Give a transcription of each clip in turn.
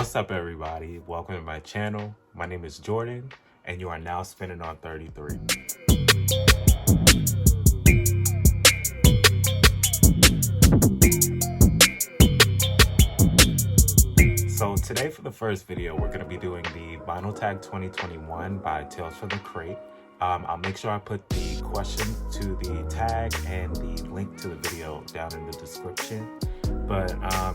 What's up, everybody? Welcome to my channel. My name is Jordan, and you are now spinning on 33. So today for the first video, we're going to be doing the Vinyl Tag 2021 by Tales from the Crate. I'll make sure I put the question to the tag and the link to the video down in the description. But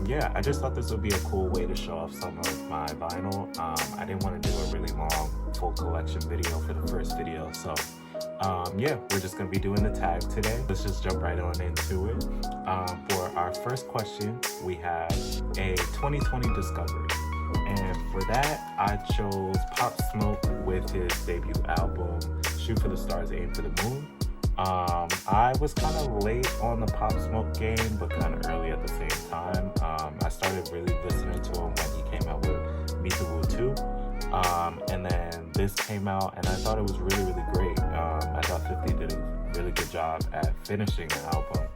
yeah, I just thought this would be a cool way to show off some of my vinyl. I didn't want to do a really long full collection video for the first video. So yeah, we're just going to be doing the tag today. Let's just jump right on into it. For our first question, we have a 2020 discovery. And for that, I chose Pop Smoke with his debut album, Shoot for the Stars, Aim for the Moon. I was kind of late on the Pop Smoke game, but kind of early at the same time. I started really listening to him when he came out with Meet the Woo 2. And then this came out, and I thought it was really, really great. I thought 50 did a really good job at finishing the album.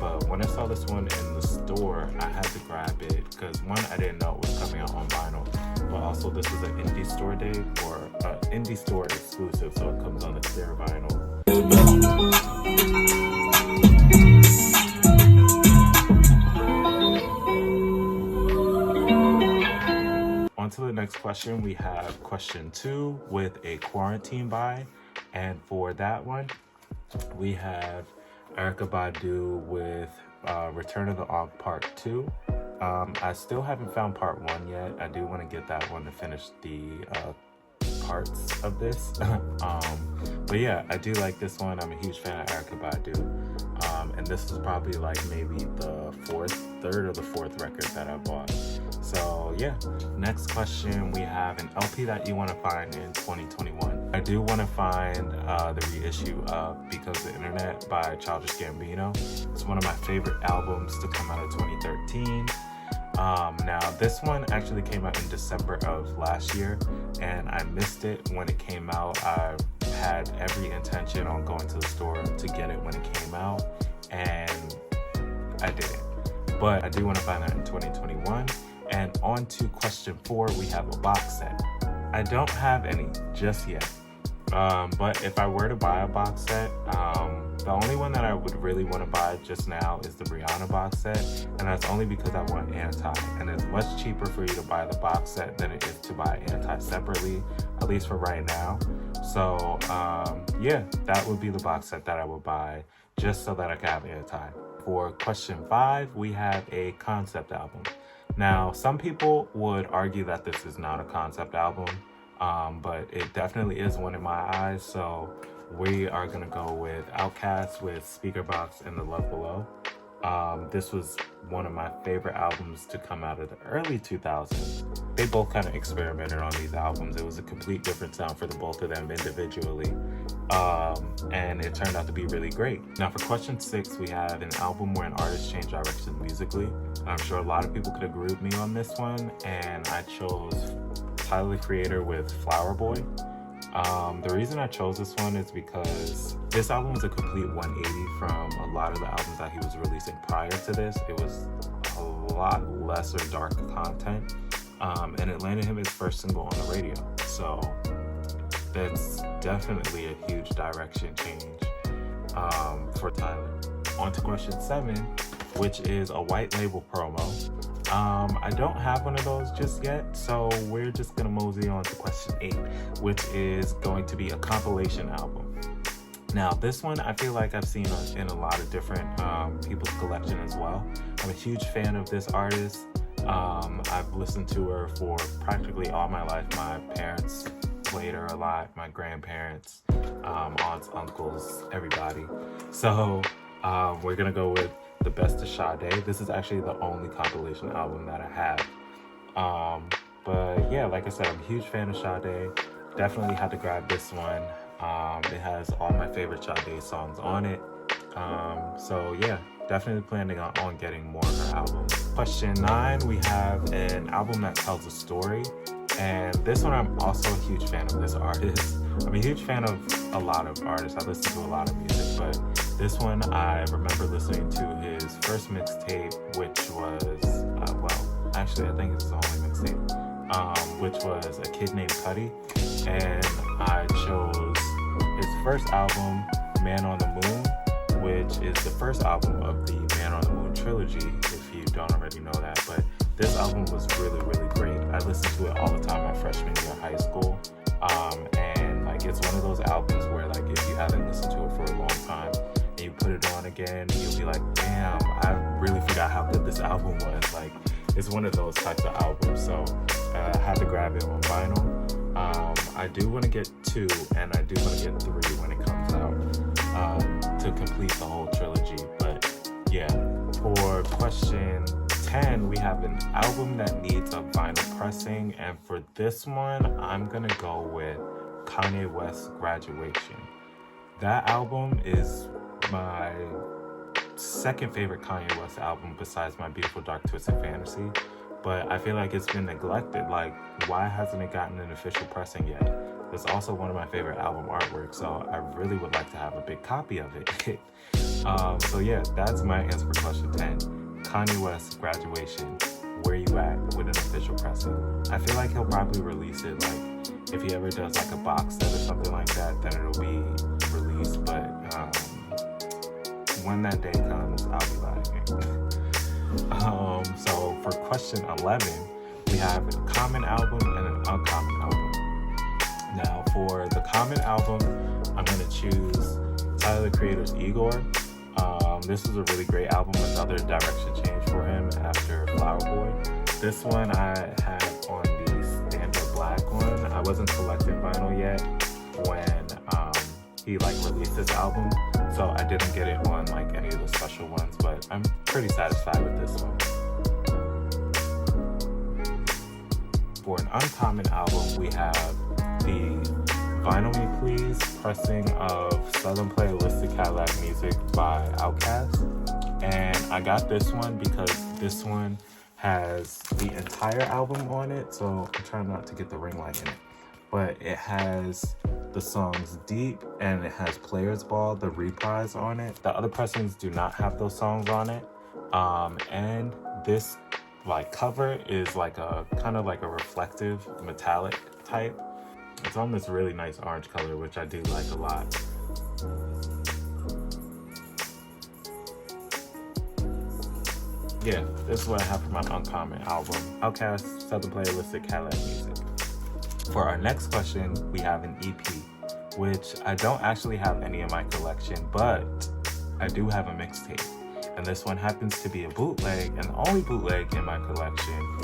But when I saw this one in the store, I had to grab it because one, I didn't know it was coming out on vinyl, but also this is an indie store day or indie store exclusive, so it comes on the clear vinyl. On to the next question, we have question 2 with a quarantine buy, and for that one, we have Erykah Badu with Return of the Ankh Part 2. I still haven't found Part 1 yet. I do want to get that one to finish the parts of this. But yeah, I do like this one. I'm a huge fan of Erykah Badu. And this is probably like maybe the third or the fourth record that I bought. So yeah, next question, we have an LP that you want to find in 2021. I do want to find the reissue of Because of the Internet by Childish Gambino. It's one of my favorite albums to come out of 2013. Now this one actually came out in December of last year, and I missed it when it came out. I had every intention on going to the store to get it when it came out, and I didn't. But I do want to find that in 2021. And on to question 4, we have a box set. I don't have any just yet. But if I were to buy a box set, the only one that I would really want to buy just now is the Rihanna box set, and that's only because I want Anti, and it's much cheaper for you to buy the box set than it is to buy Anti separately, at least for right now. So yeah, that would be the box set that I would buy just so that I can have Anti. For question 5, we have a concept album. Now, some people would argue that this is not a concept album, but it definitely is one in my eyes. So we are gonna go with Outkast with Speakerboxxx and The Love Below. This was one of my favorite albums to come out of the early 2000s. They both kind of experimented on these albums. It was a complete different sound for the both of them individually. And it turned out to be really great. Now for question 6, we have an album where an artist changed direction musically. I'm sure a lot of people could agree with me on this one, and I chose Tyler, the Creator with Flower Boy. The reason I chose this one is because this album was a complete 180 from a lot of the albums that he was releasing prior to this. It was a lot lesser dark content, and it landed him his first single on the radio. So that's definitely a huge direction change for Tyler. On to question 7, which is a white label promo. I don't have one of those just yet, so we're just gonna mosey on to question 8, which is going to be a compilation album. Now this one I feel like I've seen in a lot of different people's collection as well. I'm a huge fan of this artist. I've listened to her for practically all my life. My parents played her a lot, my grandparents, aunts, uncles, everybody. So we're gonna go with The Best of Sade. This is actually the only compilation album that I have. But yeah, like I said, I'm a huge fan of Sade. Definitely had to grab this one. It has all my favorite Sade songs on it. So yeah, definitely planning on getting more of her albums. Question 9, we have an album that tells a story. And this one, I'm also a huge fan of this artist. I'm a huge fan of a lot of artists. I listen to a lot of music, but this one, I remember listening to his first mixtape, which was, well, actually, I think it's his only mixtape. which was A Kid Named Cudi, and I chose his first album, Man on the Moon, which is the first album of the Man on the Moon trilogy, if you don't already know that. But this album was really, really great. I listened to it all the time my freshman year of high school. And like it's one of those albums where like if you haven't listened to it for a long time and you put it on again, you'll be like, damn, I really forgot how good this album was. Like it's one of those types of albums. So I had to grab it on vinyl. I do want to get 2 and I do want to get 3 when it comes out to complete the whole trilogy. But yeah, for question 10, we have an album that needs a vinyl pressing, and for this one, I'm gonna go with Kanye West's Graduation. That album is my second favorite Kanye West album besides My Beautiful Dark Twisted Fantasy, but I feel like it's been neglected. Like, why hasn't it gotten an official pressing yet? It's also one of my favorite album artworks, so I really would like to have a big copy of it. So yeah, that's my answer for question 10. Kanye West's Graduation, where you at with an official pressing? I feel like he'll probably release it, like if he ever does like a box set or something like that, then it'll be released. But when that day comes, I'll be buying it. So for question 11, we have a common album and an uncommon album. Now for the common album, I'm gonna choose Tyler, the Creator's Igor. This was a really great album, another direction change for him after Flower Boy. This one I had on the standard black one. I wasn't collecting vinyl yet when he like released this album, so I didn't get it on like any of the special ones, but I'm pretty satisfied with this one. For an uncommon album, we have the Vinyl Me Please pressing of Southern Playalistic Cadillac Music by Outkast. And I got this one because this one has the entire album on it, so I'm trying not to get the ring light in it. But it has the songs Deep and it has Players Ball, the reprise on it. The other pressings do not have those songs on it. And this like cover is like a kind of like a reflective metallic type. It's on this really nice orange color, which I do like a lot. Yeah, this is what I have for my uncommon album, Outkast, Southern Playalistic Cadillac Music. For our next question, we have an EP, which I don't actually have any in my collection, but I do have a mixtape. And this one happens to be a bootleg, and the only bootleg in my collection.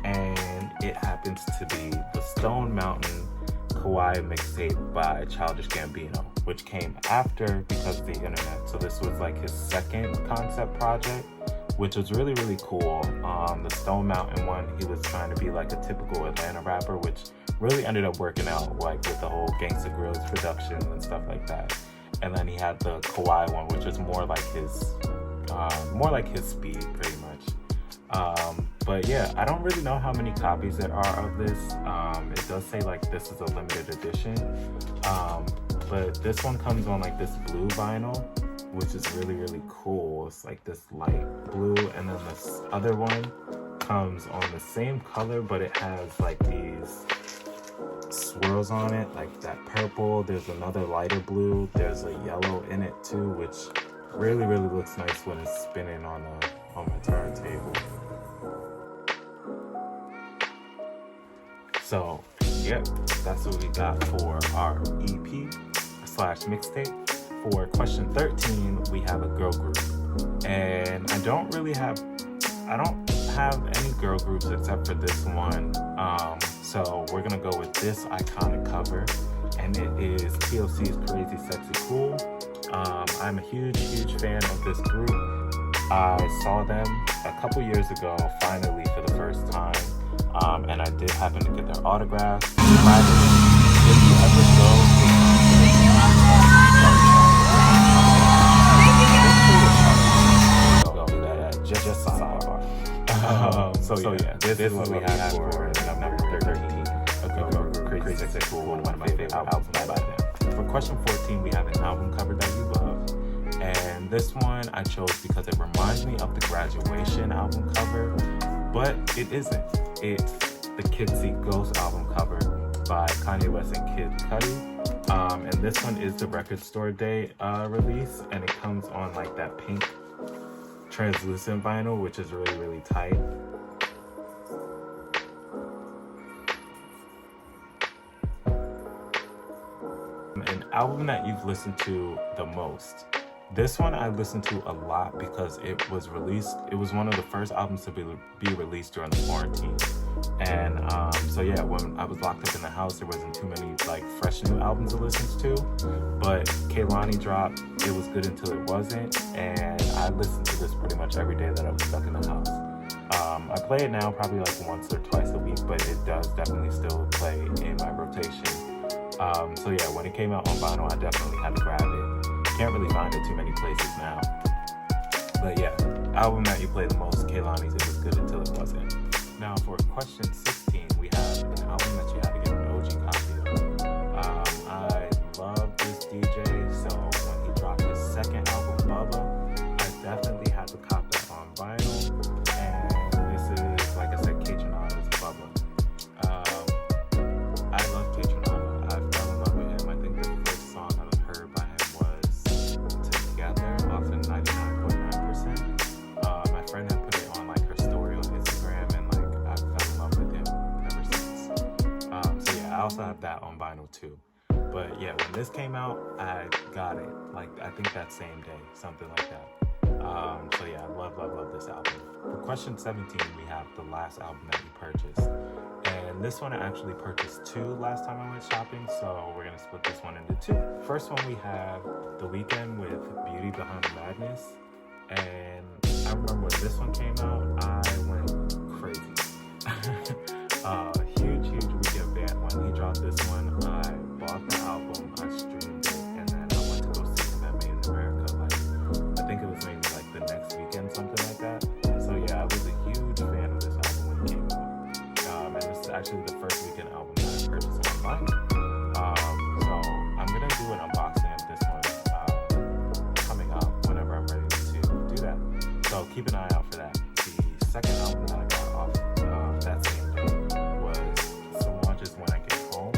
And it happens to be the Stone Mountain Kawaii mixtape by Childish Gambino, which came after because of the internet. So this was like his second concept project, which was really, really cool. The Stone Mountain one, he was trying to be like a typical Atlanta rapper, which really ended up working out like with the whole Gangsta Grills production and stuff like that. And then he had the Kawaii one, which was more like his speed pretty much. But yeah, I don't really know how many copies there are of this. It does say like this is a limited edition. But this one comes on like this blue vinyl, which is really, really cool. It's like this light blue, and then this other one comes on the same color, but it has like these swirls on it, like that purple. There's another lighter blue. There's a yellow in it too, which really, really looks nice when it's spinning on my turntable. So, yep, that's what we got for our EP/mixtape. For question 13, we have a girl group. And I don't have any girl groups except for this one. So we're gonna go with this iconic cover, and it is TLC's Crazy Sexy Cool. I'm a huge, huge fan of this group. I saw them a couple years ago, finally for the first time. And I did happen to get their autographs. If you ever go to just sidebar. So yeah, this is what we have for number 13. A girl group, Crazy Sexy Cool, one of my favorite albums by them. For question 14, we have an album cover that you love. And this one I chose because it reminds me of the Graduation album cover, but it isn't. It the Kids See Ghosts album cover by Kanye West and Kid Cudi. And this one is the Record Store Day release, and it comes on like that pink translucent vinyl, which is really, really tight. An album that you've listened to the most. This one I listened to a lot because it was released. It was one of the first albums to be released during the quarantine. And so yeah, when I was locked up in the house, there wasn't too many like fresh new albums to listen to. But Kehlani dropped It Was Good Until It Wasn't, and I listened to this pretty much every day that I was stuck in the house. I play it now probably like once or twice a week, but it does definitely still play in my rotation. So yeah, when it came out on vinyl, I definitely had to grab it. Can't really find it too many places now. But yeah, album that you play the most, Kehlani's It Was Good Until It Wasn't. Now for question 16, we have an album that you had to get an OG copy of. I love this DJ, so when he dropped his second album, Bubba, I definitely had to cop that on vinyl. And this is, like I said, Kaytranada's Bubba. I love Kaytranada. I fell in love with him. I think the first song I heard by him was Together off of 99.9%. My friend had put it on like her story on Instagram, and like I fell in love with him ever since. So yeah, I also have that on vinyl too. But yeah, when this came out, I got it. Like I think that same day, something like that. So yeah, I love this album. For question 17, we have the last album that you purchased. And this one I actually purchased two last time I went shopping, so we're gonna split this one into two. First one we have The Weeknd with Beauty Behind the Madness. And I remember when this one came out, I went crazy. Huge Weeknd fan. When he dropped this one, I bought the album, I streamed it, and then I went to go see him at Made in America. Like, I think it was maybe like the next weekend, something like that. So yeah, I was a huge fan of this album when it came out. And this is actually the first Weeknd album that I purchased online. So I'm gonna do an unboxing of this one coming up whenever I'm ready to do that. So keep an eye out for that. The second album that I got off that same day was Some Launches When I Get Home.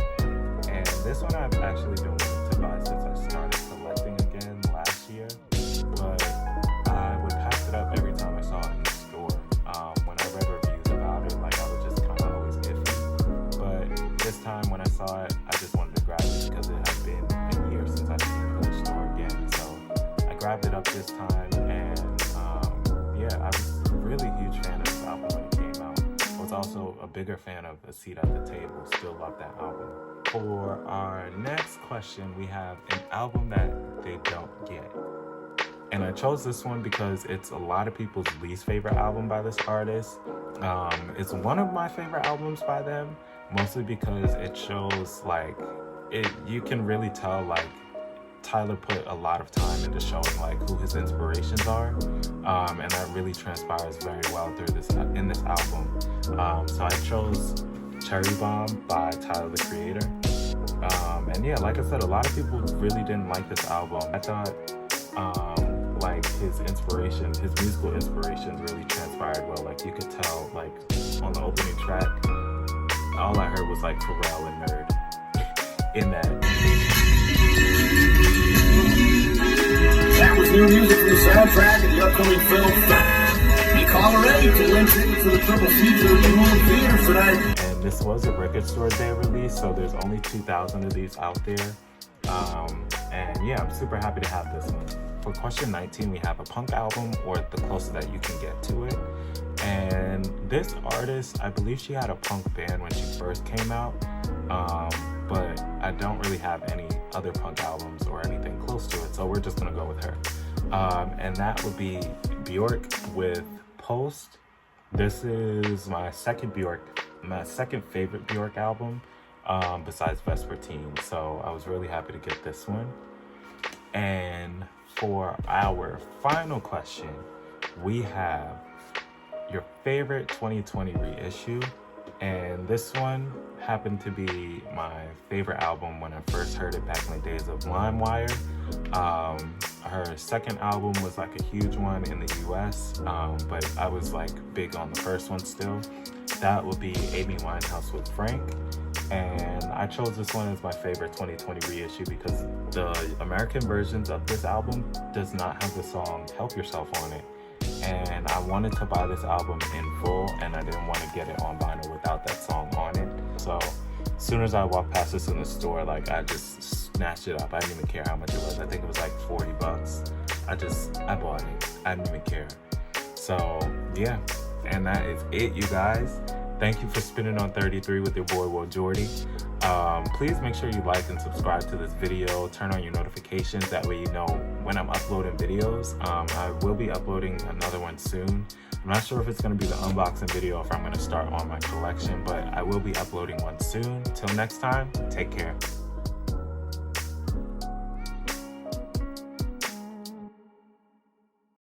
And this one I've actually been wanting to buy since I started collecting again last year. But I would pass it up every time I saw it in the store. When I read reviews about it, like I was just kind of always iffy. But this time when I saw it, I just wanted to grab it because it had been a year since I've seen it in the store again. So I grabbed it up this time, and yeah, I was a really huge fan of this album when it came out. I was also a bigger fan of A Seat at the Table. Still love that album. For our next question, we have an album that they don't get. And I chose this one because it's a lot of people's least favorite album by this artist. It's one of my favorite albums by them, mostly because it shows like you can really tell like Tyler put a lot of time into showing like who his inspirations are, and that really transpires very well in this album. So I chose Cherry Bomb by Tyler the Creator. And yeah, like I said, a lot of people really didn't like this album. I thought like his musical inspirations really transpired well. Like you could tell, like on the opening track, all I heard was like Pharrell and Nerd in that. That was new music from the soundtrack of the upcoming film. Be calling ready to win tickets for the triple feature in home theater tonight. And this was a Record Store Day release, so there's only 2,000 of these out there. And yeah, I'm super happy to have this one. For question 19, we have a punk album, or the closest that you can get to it. And this artist, I believe she had a punk band when she first came out, but I don't really have any other punk albums or anything close to it, so we're just gonna go with her. And that would be Bjork with Post. This is my second favorite Bjork album, besides Vespertine, so I was really happy to get this one. And for our final question, we have your favorite 2020 reissue. And this one happened to be my favorite album when I first heard it back in the days of LimeWire. Her second album was like a huge one in the US, but I was like big on the first one still. that would be Amy Winehouse with Frank. And I chose this one as my favorite 2020 reissue because the American versions of this album does not have the song Help Yourself on it. And I wanted to buy this album in full, and I didn't want to get it on vinyl without that song on it. So as soon as I walked past this in the store, like, I just snatched it up. I didn't even care how much it was. I think it was like $40. I bought it. I didn't even care. So yeah, and that is it, you guys. Thank you for spinning on 33 with your boy Whoaaaajordie. Please make sure you like and subscribe to this video. Turn on your notifications. That way you know when I'm uploading videos. I will be uploading another one soon. I'm not sure if it's going to be the unboxing video or if I'm going to start on my collection, but I will be uploading one soon. Till next time, take care.